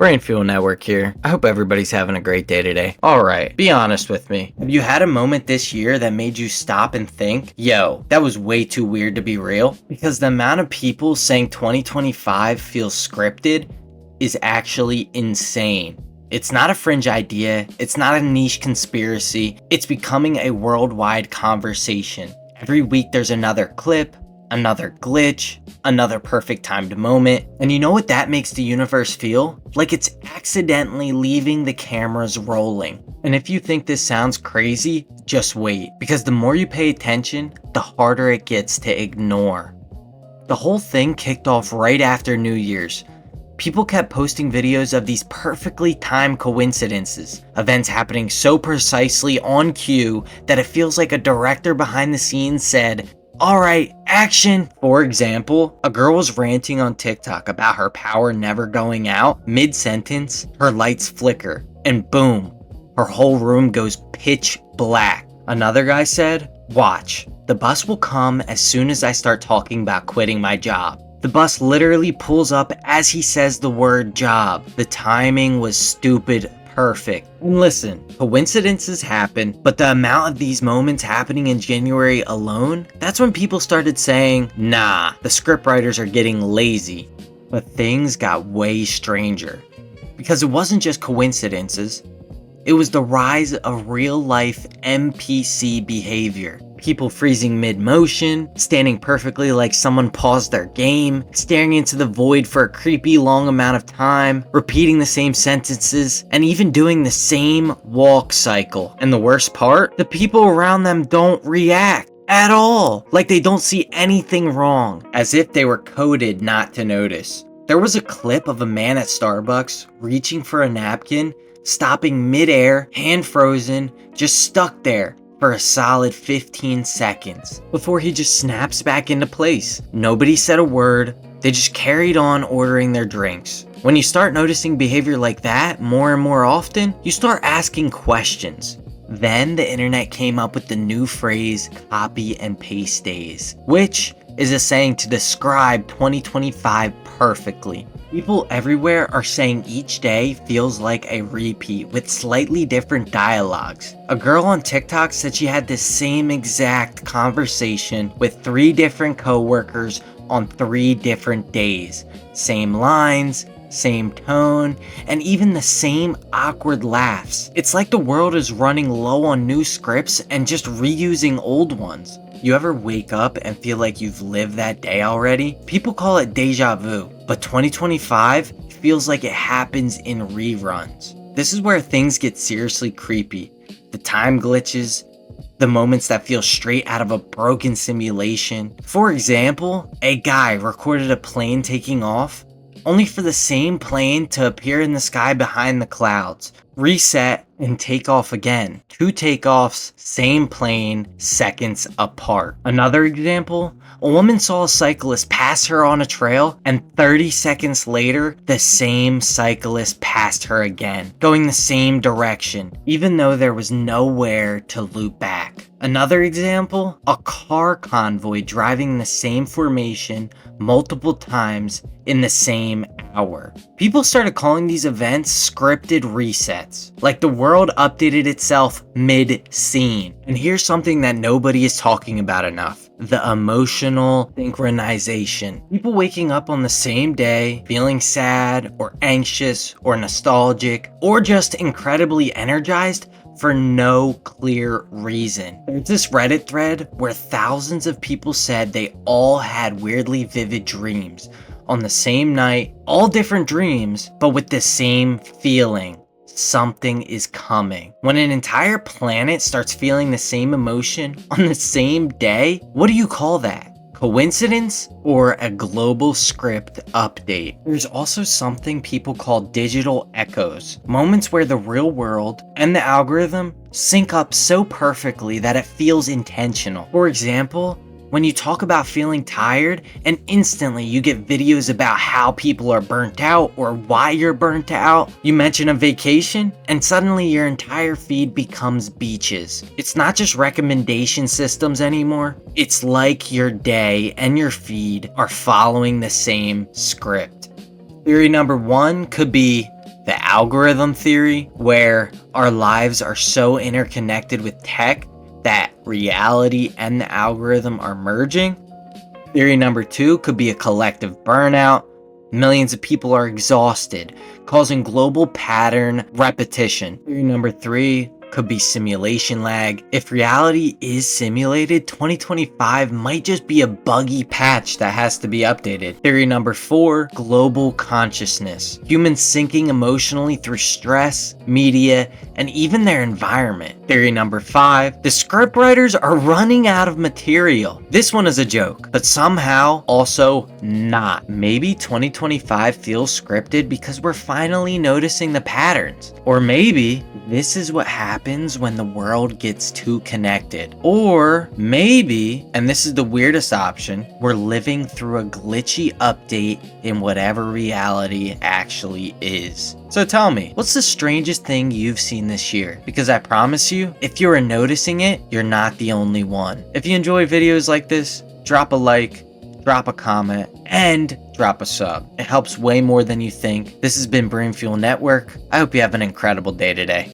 BrainFuelNetwork here. I hope everybody's having a great day today. Alright, be honest with me. Have you had a moment this year that made you stop and think, yo, that was way too weird to be real? Because the amount of people saying 2025 feels scripted is actually insane. It's not a fringe idea, it's not a niche conspiracy, it's becoming a worldwide conversation. Every week there's another clip, another glitch, another perfect timed moment. And you know what that makes the universe feel? Like it's accidentally leaving the cameras rolling. And if you think this sounds crazy, just wait. Because the more you pay attention, the harder it gets to ignore. The whole thing kicked off right after New Year's. People kept posting videos of these perfectly timed coincidences, events happening so precisely on cue that it feels like a director behind the scenes said, "Alright, action!" For example, a girl was ranting on TikTok about her power never going out. Mid-sentence, her lights flicker, and boom, her whole room goes pitch black. Another guy said, "Watch, the bus will come as soon as I start talking about quitting my job." The bus literally pulls up as he says the word job. The timing was stupid perfect. And listen, coincidences happen, but the amount of these moments happening in January alone, that's when people started saying, nah, the scriptwriters are getting lazy. But things got way stranger. Because it wasn't just coincidences, it was the rise of real-life NPC behavior. People freezing mid-motion, standing perfectly like someone paused their game, staring into the void for a creepy long amount of time, repeating the same sentences, and even doing the same walk cycle. And the worst part? The people around them don't react at all. Like they don't see anything wrong, as if they were coded not to notice. There was a clip of a man at Starbucks reaching for a napkin, stopping mid-air, hand frozen, just stuck there for a solid 15 seconds before he just snaps back into place. Nobody said a word, they just carried on ordering their drinks. When you start noticing behavior like that more and more often, you start asking questions. Then the internet came up with the new phrase, copy and paste days, which is a saying to describe 2025 perfectly. People everywhere are saying each day feels like a repeat with slightly different dialogues. A girl on TikTok said she had this same exact conversation with 3 different coworkers on 3 different days. Same lines, same tone, and even the same awkward laughs. It's like the world is running low on new scripts and just reusing old ones. You ever wake up and feel like you've lived that day already? People call it deja vu, but 2025 feels like it happens in reruns. This is where things get seriously creepy. The time glitches, the moments that feel straight out of a broken simulation. For example, a guy recorded a plane taking off, only for the same plane to appear in the sky behind the clouds, reset, and take off again. 2 takeoffs, same plane, seconds apart. Another example, a woman saw a cyclist pass her on a trail, and 30 seconds later, the same cyclist passed her again, going the same direction, even though there was nowhere to loop back. Another example, a car convoy driving the same formation multiple times in the same hour. People started calling these events scripted resets, like the world updated itself mid-scene. And here's something that nobody is talking about enough: the emotional synchronization. People waking up on the same day, feeling sad or anxious or nostalgic or just incredibly energized for no clear reason. There's this Reddit thread where thousands of people said they all had weirdly vivid dreams on the same night, all different dreams, but with the same feeling. Something is coming. When an entire planet starts feeling the same emotion on the same day, what do you call that? Coincidence or a global script update? There's also something people call digital echoes, moments where the real world and the algorithm sync up so perfectly that it feels intentional. For example, when you talk about feeling tired and instantly you get videos about how people are burnt out or why you're burnt out. You mention a vacation and suddenly your entire feed becomes beaches. It's not just recommendation systems anymore. It's like your day and your feed are following the same script. Theory number 1 could be the algorithm theory, where our lives are so interconnected with tech that reality and the algorithm are merging. Theory number 2 could be a collective burnout. Millions of people are exhausted, causing global pattern repetition. Theory number 3 could be simulation lag. If reality is simulated, 2025 might just be a buggy patch that has to be updated. Theory number 4, global consciousness. Humans syncing emotionally through stress, media, and even their environment. Theory number 5, the scriptwriters are running out of material. This one is a joke, but somehow also not. Maybe 2025 feels scripted because we're finally noticing the patterns. Or maybe this is what happens when the world gets too connected. Or maybe, and this is the weirdest option, we're living through a glitchy update in whatever reality actually is. So tell me, what's the strangest thing you've seen this year? Because I promise you, if you're noticing it, you're not the only one. If you enjoy videos like this, drop a like, drop a comment, and drop a sub. It helps way more than you think. This has been BrainFuel Network. I hope you have an incredible day today.